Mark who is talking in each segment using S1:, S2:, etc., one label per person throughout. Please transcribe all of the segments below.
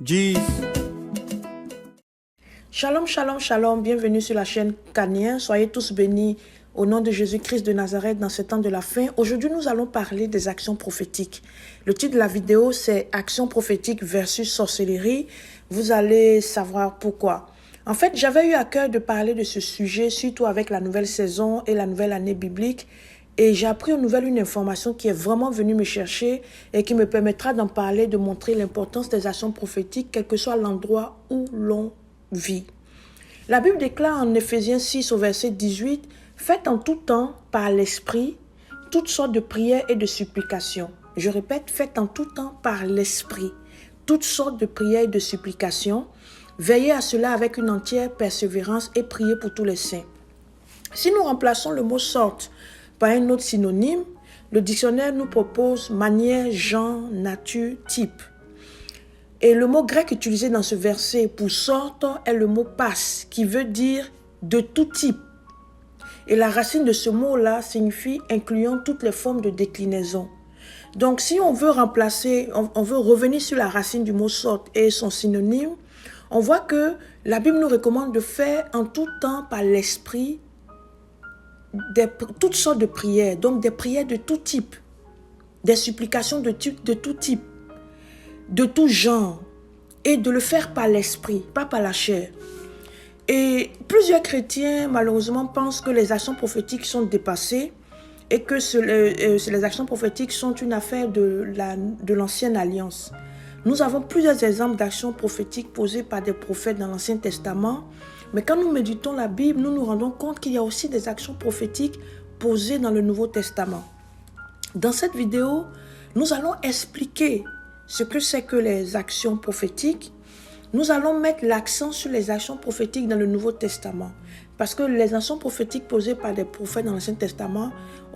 S1: Jeez.
S2: Shalom, shalom, shalom. Bienvenue sur la chaîne Canien. Soyez tous bénis au nom de Jésus-Christ de Nazareth dans ce temps de la fin. Aujourd'hui, nous allons parler des actions prophétiques. Le titre de la vidéo, c'est Actions prophétiques versus sorcellerie. Vous allez savoir pourquoi. En fait, j'avais eu à cœur de parler de ce sujet, surtout avec la nouvelle saison et la nouvelle année biblique. Et j'ai appris aux nouvelles une information qui est vraiment venue me chercher et qui me permettra d'en parler, de montrer l'importance des actions prophétiques, quel que soit l'endroit où l'on vit. La Bible déclare en Éphésiens 6 au verset 18, « Faites en tout temps, par l'Esprit, toutes sortes de prières et de supplications. » Je répète, « Faites en tout temps, par l'Esprit, toutes sortes de prières et de supplications. Veillez à cela avec une entière persévérance et priez pour tous les saints. » Si nous remplaçons le mot « sorte » par un autre synonyme, le dictionnaire nous propose manière, genre, nature, type. Et le mot grec utilisé dans ce verset pour sorte est le mot pas, qui veut dire de tout type. Et la racine de ce mot-là signifie incluant toutes les formes de déclinaison. Donc si on veut remplacer, on veut revenir sur la racine du mot sorte et son synonyme, on voit que la Bible nous recommande de faire en tout temps par l'esprit toutes sortes de prières, donc des prières de tout type, des supplications de tout type, de tout genre, et de le faire par l'esprit, pas par la chair. Et plusieurs chrétiens, malheureusement, pensent que les actions prophétiques sont dépassées et que les actions prophétiques sont une affaire de l'ancienne alliance. Nous avons plusieurs exemples d'actions prophétiques posées par des prophètes dans l'Ancien Testament, mais quand nous méditons la Bible, nous nous rendons compte qu'il y a aussi des actions prophétiques posées dans le Nouveau Testament. Dans cette vidéo, nous allons expliquer ce que c'est que les actions prophétiques. Nous allons mettre l'accent sur les actions prophétiques dans le Nouveau Testament. Parce que les actions prophétiques posées par des prophètes dans l'Ancien Testament,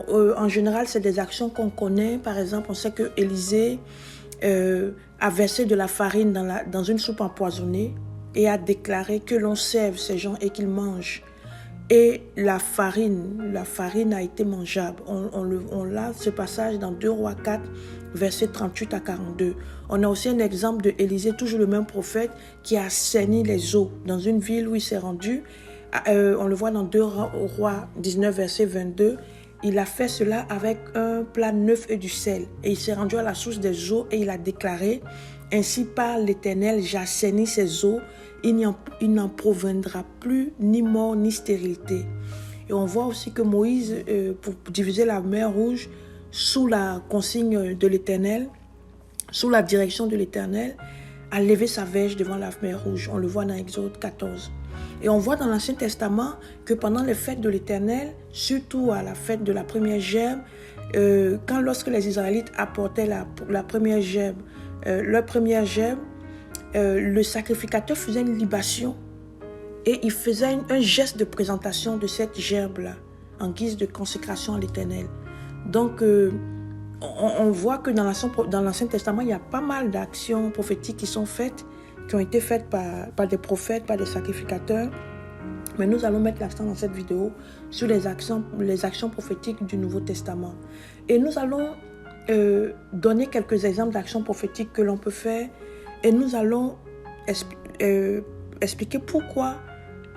S2: en général, c'est des actions qu'on connaît. Par exemple, on sait que Élisée a versé de la farine dans une soupe empoisonnée et a déclaré que l'on serve ces gens et qu'ils mangent. Et la farine a été mangeable. On a ce passage dans 2 Rois 4, versets 38 à 42. On a aussi un exemple de Élisée, toujours le même prophète, qui a assaini les eaux dans une ville où il s'est rendu. On le voit dans 2 Rois 19, verset 22. Il a fait cela avec un plat neuf et du sel. Et il s'est rendu à la source des eaux et il a déclaré « Ainsi par l'Éternel, j'assainis ces eaux. Il n'en proviendra plus ni mort ni stérilité. » Et on voit aussi que Moïse, pour diviser la mer Rouge, sous la consigne de l'Éternel, sous la direction de l'Éternel, a levé sa verge devant la mer Rouge. On le voit dans Exode 14. Et on voit dans l'Ancien Testament que pendant les fêtes de l'Éternel, surtout à la fête de la première gerbe, lorsque les Israélites apportaient la première gerbe, leur première gerbe, le sacrificateur faisait une libation et il faisait un geste de présentation de cette gerbe-là en guise de consécration à l'Éternel. Donc, on voit que dans l'Ancien Testament, il y a pas mal d'actions prophétiques qui sont faites, qui ont été faites par des prophètes, par des sacrificateurs. Mais nous allons mettre l'accent dans cette vidéo sur les actions prophétiques du Nouveau Testament. Et nous allons donner quelques exemples d'actions prophétiques que l'on peut faire et nous allons expliquer pourquoi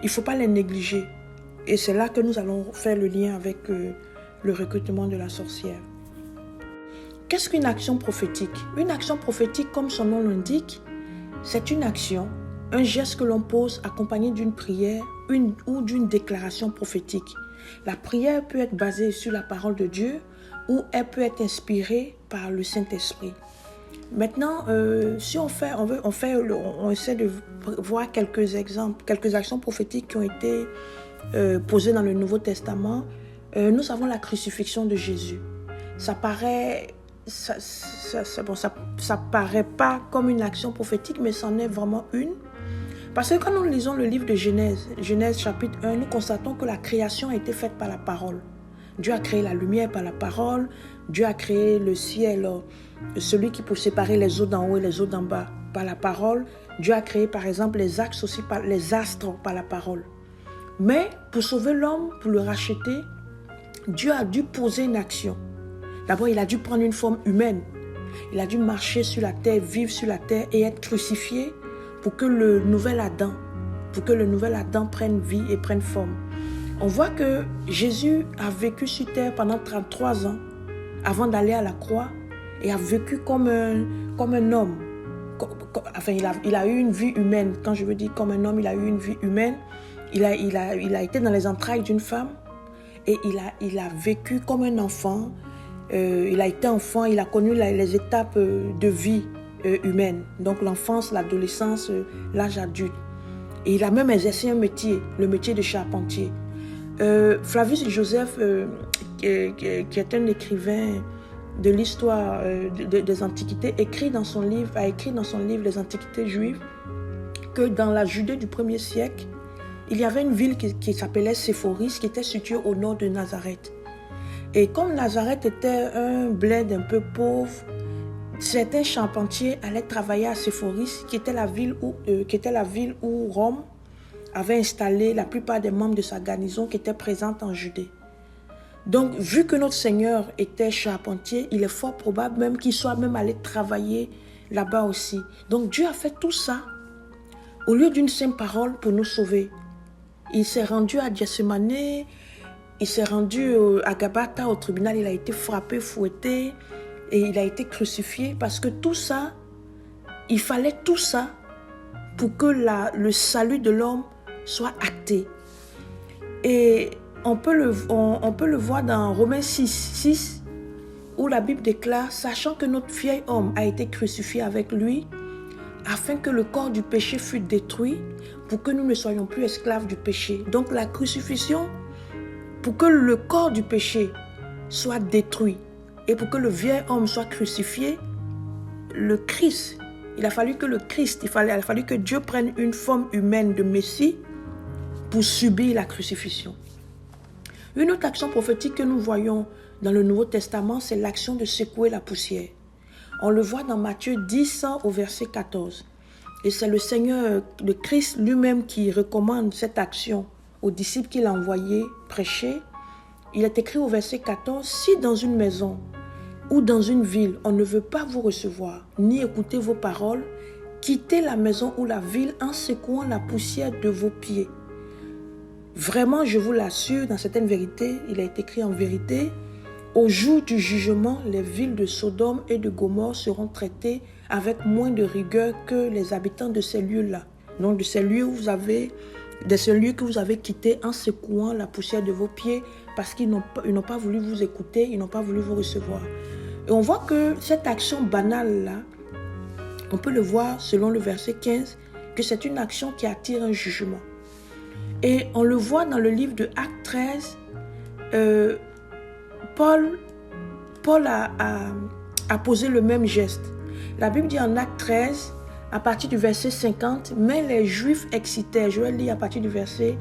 S2: il ne faut pas les négliger. Et c'est là que nous allons faire le lien avec le recrutement de la sorcière. Qu'est-ce qu'une action prophétique? Une action prophétique, comme son nom l'indique, c'est une action, un geste que l'on pose accompagné d'une prière ou d'une déclaration prophétique. La prière peut être basée sur la parole de Dieu ou elle peut être inspirée par le Saint-Esprit. Maintenant, si on essaie de voir quelques exemples, quelques actions prophétiques qui ont été posées dans le Nouveau Testament. Nous avons la crucifixion de Jésus. Ça paraît pas comme une action prophétique, mais c'en est vraiment une. Parce que quand nous lisons le livre de Genèse chapitre 1, nous constatons que la création a été faite par la parole. Dieu a créé la lumière par la parole. Dieu a créé le ciel, celui qui peut séparer les eaux d'en haut et les eaux d'en bas par la parole. Dieu a créé par exemple les astres par la parole. Mais pour sauver l'homme, pour le racheter, Dieu a dû poser une action. D'abord, il a dû prendre une forme humaine. Il a dû marcher sur la terre, vivre sur la terre et être crucifié pour que le nouvel Adam prenne vie et prenne forme. On voit que Jésus a vécu sur terre pendant 33 ans avant d'aller à la croix et a vécu comme un homme. Enfin, il a eu une vie humaine. Quand je veux dire comme un homme, il a eu une vie humaine. Il a été dans les entrailles d'une femme et il a vécu comme un enfant. Il a été enfant, il a connu les étapes de vie humaine. Donc l'enfance, l'adolescence, l'âge adulte. Et il a même exercé un métier, le métier de charpentier. Flavius Joseph, qui est un écrivain de l'histoire des Antiquités, a écrit dans son livre Les Antiquités juives que dans la Judée du 1er siècle, il y avait une ville qui s'appelait Séphoris, qui était située au nord de Nazareth. Et comme Nazareth était un bled un peu pauvre, certains charpentiers allaient travailler à Séphoris, qui était la ville où Rome avait installé la plupart des membres de sa garnison qui étaient présentes en Judée. Donc, vu que notre Seigneur était charpentier, il est fort probable même qu'il soit même allé travailler là-bas aussi. Donc, Dieu a fait tout ça au lieu d'une simple parole pour nous sauver. Il s'est rendu à Gethsemane, il s'est rendu à Gabata, au tribunal, il a été frappé, fouetté et il a été crucifié parce que tout ça, il fallait tout ça pour que le salut de l'homme soit acté. Et on peut le voir dans Romains 6, où la Bible déclare, sachant que notre vieil homme a été crucifié avec lui, afin que le corps du péché fût détruit, pour que nous ne soyons plus esclaves du péché. Donc la crucifixion, pour que le corps du péché soit détruit, et pour que le vieil homme soit crucifié, le Christ, il a fallu que Dieu prenne une forme humaine de Messie pour subir la crucifixion. Une autre action prophétique que nous voyons dans le Nouveau Testament, c'est l'action de secouer la poussière. On le voit dans Matthieu 10 au verset 14. Et c'est le Seigneur, le Christ lui-même qui recommande cette action aux disciples qu'il a envoyés prêcher. Il est écrit au verset 14, « Si dans une maison ou dans une ville, on ne veut pas vous recevoir, ni écouter vos paroles, quittez la maison ou la ville en secouant la poussière de vos pieds. » Vraiment, je vous l'assure, dans certaines vérités, il a été écrit en vérité, au jour du jugement, les villes de Sodome et de Gomorrhe seront traitées avec moins de rigueur que les habitants de ces lieux-là. Donc de ces lieux que vous avez quittés en secouant la poussière de vos pieds parce qu'ils n'ont pas voulu vous écouter, ils n'ont pas voulu vous recevoir. Et on voit que cette action banale-là, on peut le voir selon le verset 15, que c'est une action qui attire un jugement. Et on le voit dans le livre de Actes 13, Paul a posé le même geste. La Bible dit en Actes 13, à partir du verset 50, « Mais les Juifs excitèrent », je vais lire à partir du verset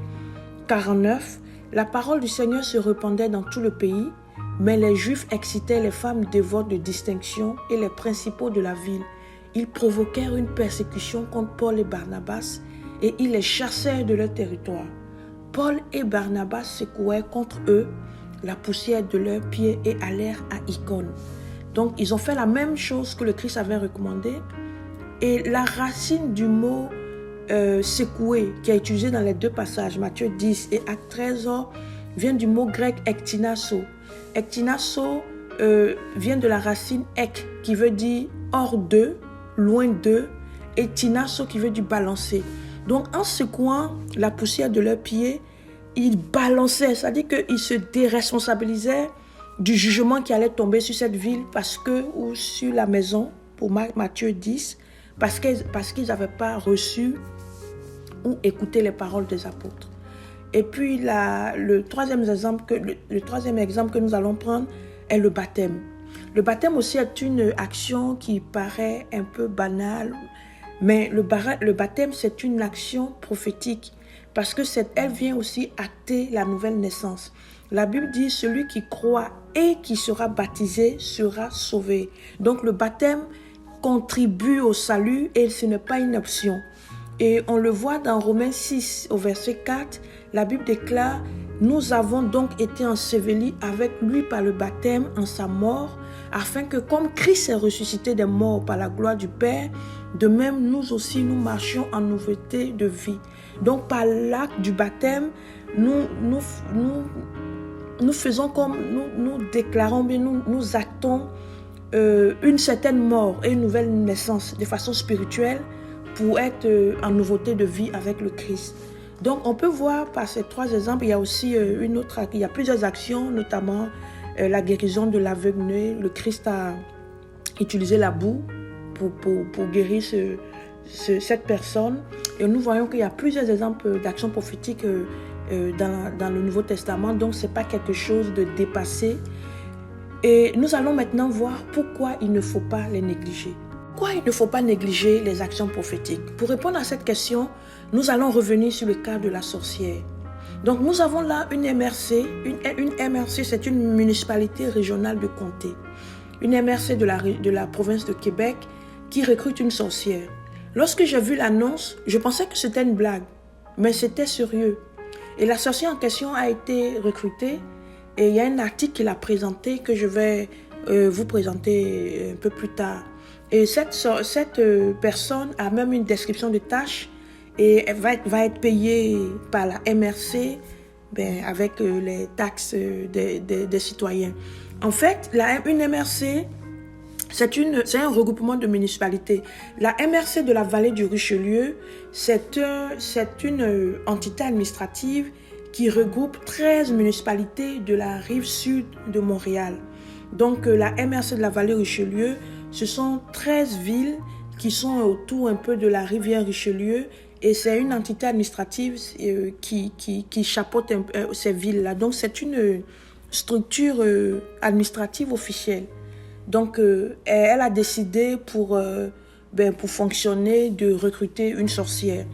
S2: 49, « La parole du Seigneur se répandait dans tout le pays, mais les Juifs excitaient les femmes dévotes de distinction et les principaux de la ville. Ils provoquèrent une persécution contre Paul et Barnabas, et ils les chassèrent de leur territoire. Paul et Barnabas secouèrent contre eux la poussière de leurs pieds et allèrent à Icône. » Donc, ils ont fait la même chose que le Christ avait recommandé. Et la racine du mot secouer, qui est utilisé dans les deux passages, Matthieu 10 et Actes 13, vient du mot grec ektinasso. Ektinasso vient de la racine ek, qui veut dire hors d'eux, loin d'eux, et tinasso, qui veut dire balancer. Donc, en secouant la poussière de leurs pieds, ils balançaient, c'est-à-dire qu'ils se déresponsabilisaient du jugement qui allait tomber sur cette ville ou sur la maison, pour Matthieu 10, parce qu'ils n'avaient pas reçu ou écouté les paroles des apôtres. Et puis, le troisième exemple que nous allons prendre est le baptême. Le baptême aussi est une action qui paraît un peu banale, mais le baptême, c'est une action prophétique parce que elle vient aussi acter la nouvelle naissance. La Bible dit, celui qui croit et qui sera baptisé sera sauvé. Donc le baptême contribue au salut et ce n'est pas une option. Et on le voit dans Romains 6 au verset 4, la Bible déclare, « Nous avons donc été ensevelis avec lui par le baptême en sa mort, afin que comme Christ est ressuscité des morts par la gloire du Père, de même nous aussi nous marchions en nouveauté de vie. Donc par l'acte du baptême, nous faisons comme, nous déclarons, mais nous actons une certaine mort et une nouvelle naissance de façon spirituelle pour être en nouveauté de vie avec le Christ. Donc on peut voir par ces 3 exemples, il y a aussi il y a plusieurs actions, notamment la guérison de l'aveugle. Le Christ a utilisé la boue pour guérir cette personne. Et nous voyons qu'il y a plusieurs exemples d'actions prophétiques dans le Nouveau Testament, donc ce n'est pas quelque chose de dépassé. Et nous allons maintenant voir pourquoi il ne faut pas les négliger. Pourquoi il ne faut pas négliger les actions prophétiques? Pour répondre à cette question, nous allons revenir sur le cas de la sorcière. Donc nous avons là une MRC. Une MRC, c'est une municipalité régionale de comté. Une MRC de la province de Québec qui recrute une sorcière. Lorsque j'ai vu l'annonce, je pensais que c'était une blague, mais c'était sérieux. Et la sorcière en question a été recrutée et il y a un article qu'il a présenté que je vais vous présenter un peu plus tard. Et cette personne a même une description de tâches et elle va être payée par la MRC avec les taxes des citoyens. En fait, une MRC, c'est un regroupement de municipalités. La MRC de la vallée du Richelieu, c'est une entité administrative qui regroupe 13 municipalités de la rive sud de Montréal. Donc la MRC de la vallée Richelieu, ce sont 13 villes qui sont autour un peu de la rivière Richelieu et c'est une entité administrative qui chapeaute ces villes-là. Donc c'est une structure administrative officielle. Donc elle a décidé pour fonctionner de recruter une sorcière.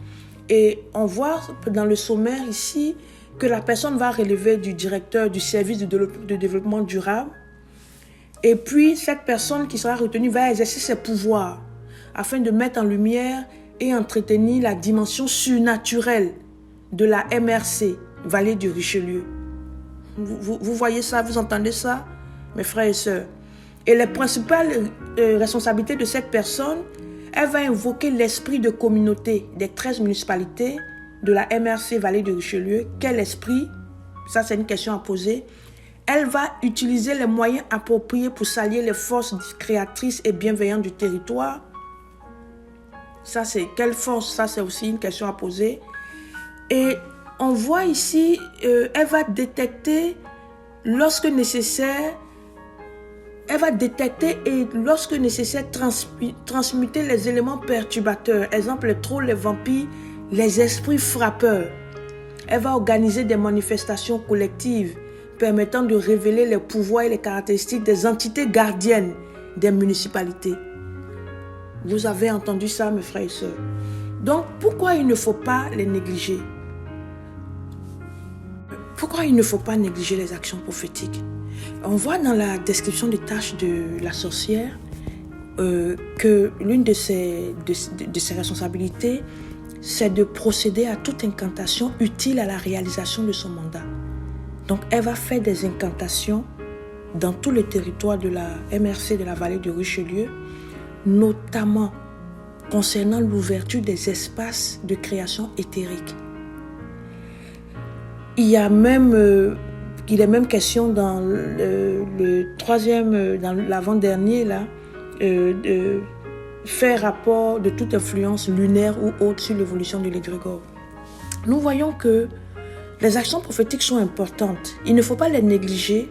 S2: Et on voit dans le sommaire ici que la personne va relever du directeur du service de développement durable. Et puis, cette personne qui sera retenue va exercer ses pouvoirs afin de mettre en lumière et entretenir la dimension surnaturelle de la MRC, Vallée du Richelieu. Vous voyez ça, vous entendez ça, mes frères et sœurs? Et les principales responsabilités de cette personne, elle va invoquer l'esprit de communauté des 13 municipalités de la MRC Vallée de Richelieu. Quel esprit? Ça, c'est une question à poser. Elle va utiliser les moyens appropriés pour s'allier les forces créatrices et bienveillantes du territoire. Ça, c'est quelle force? Ça, c'est aussi une question à poser. Et on voit ici, elle va détecter lorsque nécessaire, transmuter les éléments perturbateurs. Exemple, les trolls, les vampires, les esprits frappeurs. Elle va organiser des manifestations collectives permettant de révéler les pouvoirs et les caractéristiques des entités gardiennes des municipalités. Vous avez entendu ça, mes frères et sœurs. Donc, pourquoi il ne faut pas les négliger? Pourquoi il ne faut pas négliger les actions prophétiques? On voit dans la description des tâches de la sorcière que l'une de ses responsabilités, c'est de procéder à toute incantation utile à la réalisation de son mandat. Donc, elle va faire des incantations dans tout le territoire de la MRC de la vallée de Richelieu, notamment concernant l'ouverture des espaces de création éthérique. Il est même question dans le troisième, dans l'avant-dernier, là, de faire rapport de toute influence lunaire ou autre sur l'évolution de l'égrégore. Nous voyons que les actions prophétiques sont importantes. Il ne faut pas les négliger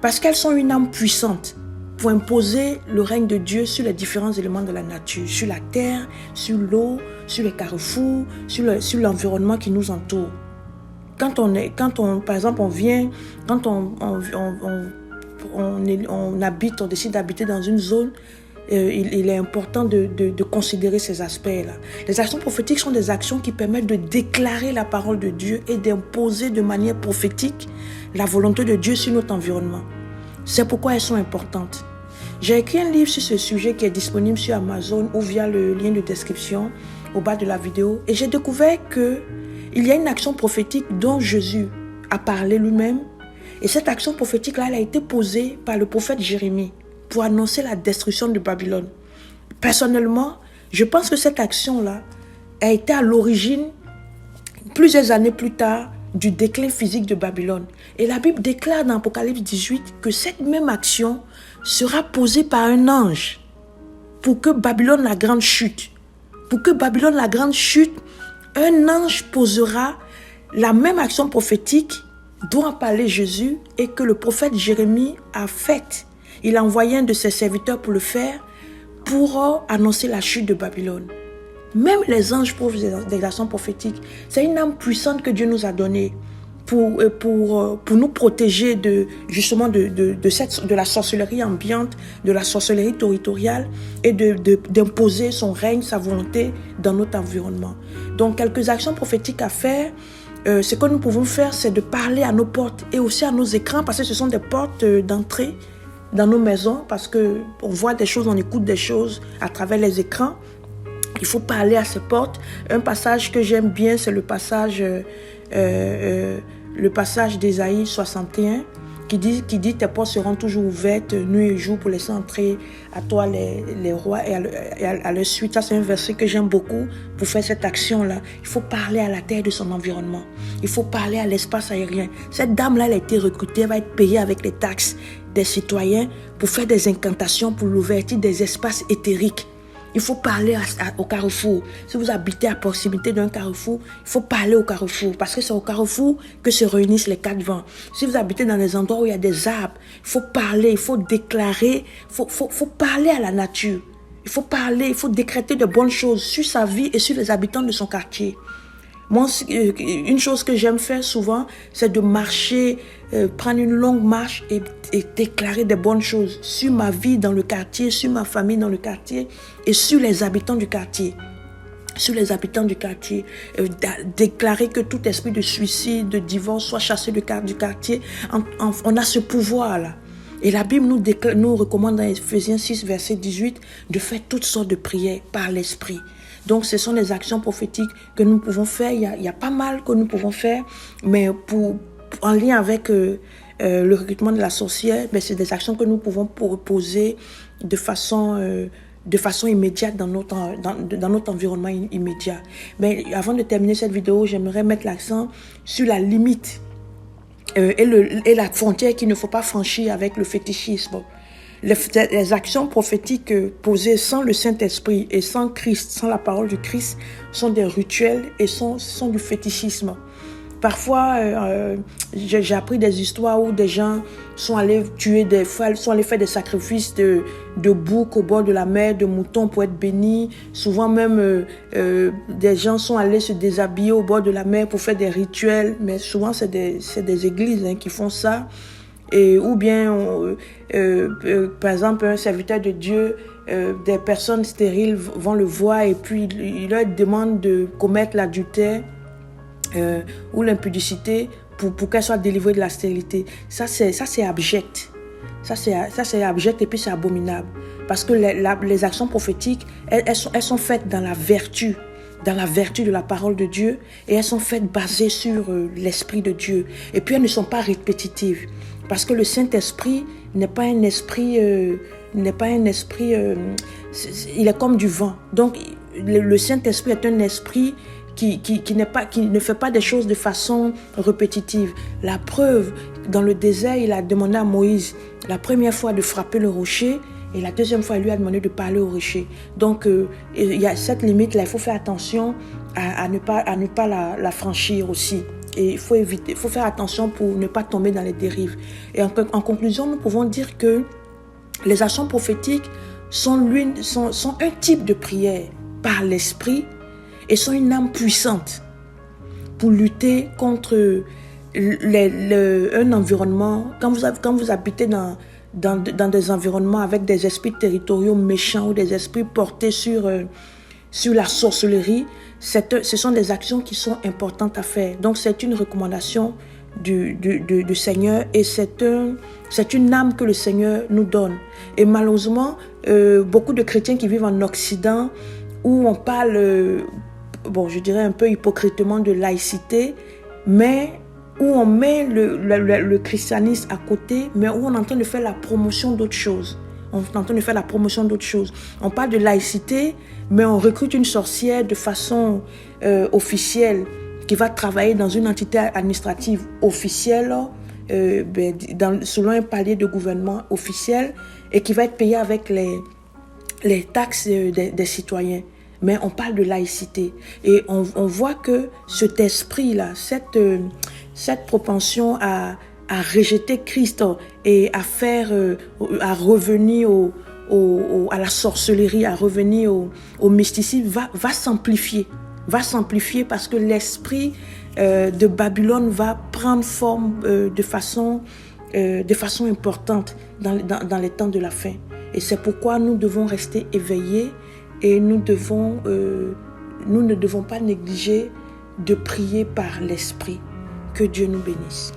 S2: parce qu'elles sont une arme puissante pour imposer le règne de Dieu sur les différents éléments de la nature, sur la terre, sur l'eau, sur les carrefours, sur l'environnement qui nous entoure. Par exemple, on décide d'habiter dans une zone, il est important de considérer ces aspects-là. Les actions prophétiques sont des actions qui permettent de déclarer la parole de Dieu et d'imposer de manière prophétique la volonté de Dieu sur notre environnement. C'est pourquoi elles sont importantes. J'ai écrit un livre sur ce sujet qui est disponible sur Amazon ou via le lien de description au bas de la vidéo. Et j'ai découvert qu'il y a une action prophétique dont Jésus a parlé lui-même. Et cette action prophétique-là, elle a été posée par le prophète Jérémie pour annoncer la destruction de Babylone. Personnellement, je pense que cette action-là a été à l'origine, plusieurs années plus tard, du déclin physique de Babylone. Et la Bible déclare dans Apocalypse 18 que cette même action sera posée par un ange pour que Babylone la grande chute. Pour que Babylone la grande chute, un ange posera la même action prophétique dont a parlé Jésus et que le prophète Jérémie a faite. Il a envoyé un de ses serviteurs pour le faire, pour annoncer la chute de Babylone. Même les anges posent des actions prophétiques. C'est une âme puissante que Dieu nous a donnée pour nous protéger justement de la sorcellerie ambiante, de la sorcellerie territoriale et d'imposer son règne, sa volonté dans notre environnement. Donc, quelques actions prophétiques à faire. Ce que nous pouvons faire, c'est de parler à nos portes et aussi à nos écrans, parce que ce sont des portes d'entrée dans nos maisons, parce qu'on voit des choses, on écoute des choses à travers les écrans. Il faut parler à ces portes. Un passage que j'aime bien, c'est le passage d'Ésaïe 61 qui dit tes portes seront toujours ouvertes nuit et jour pour laisser entrer à toi les rois et à leur suite. Ça, c'est un verset que j'aime beaucoup pour faire cette action-là. Il faut parler à la terre de son environnement. Il faut parler à l'espace aérien. Cette dame-là, elle a été recrutée, elle va être payée avec les taxes des citoyens pour faire des incantations pour l'ouverture des espaces éthériques. Il faut parler au carrefour. Si vous habitez à proximité d'un carrefour, il faut parler au carrefour. Parce que c'est au carrefour que se réunissent les quatre vents. Si vous habitez dans des endroits où il y a des arbres, il faut parler, il faut déclarer, il faut parler à la nature. Il faut parler, il faut décréter de bonnes choses sur sa vie et sur les habitants de son quartier. Moi, une chose que j'aime faire souvent, c'est de marcher, prendre une longue marche et déclarer des bonnes choses sur ma vie dans le quartier, sur ma famille dans le quartier et sur les habitants du quartier. Sur les habitants du quartier, déclarer que tout esprit de suicide, de divorce soit chassé du quartier. On a ce pouvoir-là. Et la Bible nous recommande dans Ephésiens 6, verset 18, de faire toutes sortes de prières par l'esprit. Donc, ce sont des actions prophétiques que nous pouvons faire. Il y a pas mal que nous pouvons faire, mais en lien avec le recrutement de la sorcière, c'est des actions que nous pouvons poser de façon immédiate dans notre environnement immédiat. Mais avant de terminer cette vidéo, j'aimerais mettre l'accent sur la limite et la frontière qu'il ne faut pas franchir avec le fétichisme. Les actions prophétiques posées sans le Saint-Esprit et sans Christ, sans la parole du Christ, sont des rituels et sont du fétichisme. Parfois, j'ai appris des histoires où des gens sont allés sont allés faire des sacrifices de boucs au bord de la mer, de moutons pour être bénis. Souvent même, des gens sont allés se déshabiller au bord de la mer pour faire des rituels. Mais souvent, c'est des églises qui font ça. Ou bien, par exemple, un serviteur de Dieu, des personnes stériles vont le voir et puis il leur demande de commettre l'adultère ou l'impudicité pour qu'elle soit délivrée de la stérilité. Ça, c'est abject. Ça, c'est abject et puis c'est abominable. Parce que les actions prophétiques, elles sont faites dans la vertu de la parole de Dieu et elles sont faites basées sur l'Esprit de Dieu. Et puis elles ne sont pas répétitives. Parce que le Saint-Esprit n'est pas un esprit, il est comme du vent. Donc le Saint-Esprit est un esprit qui ne fait pas des choses de façon répétitive. La preuve, dans le désert, il a demandé à Moïse la première fois de frapper le rocher et la deuxième fois, il lui a demandé de parler au rocher. Donc il y a cette limite-là, il faut faire attention à ne pas la franchir aussi. Et il faut faire attention pour ne pas tomber dans les dérives. Et en conclusion, nous pouvons dire que les actions prophétiques sont un type de prière par l'esprit et sont une âme puissante pour lutter contre un environnement. Quand vous habitez dans des environnements avec des esprits territoriaux méchants ou des esprits portés sur la sorcellerie, ce sont des actions qui sont importantes à faire. Donc, c'est une recommandation du Seigneur et c'est une âme que le Seigneur nous donne. Et malheureusement, beaucoup de chrétiens qui vivent en Occident, où on parle, je dirais un peu hypocritement de laïcité, mais où on met le christianisme à côté, mais où on est en train de faire la promotion d'autres choses. on est en train de faire la promotion d'autres choses. On parle de laïcité, mais on recrute une sorcière de façon officielle qui va travailler dans une entité administrative officielle, selon un palier de gouvernement officiel, et qui va être payée avec les taxes des citoyens. Mais on parle de laïcité. Et on voit que cet esprit-là, cette propension à rejeter Christ et à revenir à la sorcellerie, à revenir au mysticisme, va s'amplifier. Va s'amplifier parce que l'esprit de Babylone va prendre forme de façon importante dans les temps de la fin. Et c'est pourquoi nous devons rester éveillés et nous ne devons pas négliger de prier par l'esprit. Que Dieu nous bénisse.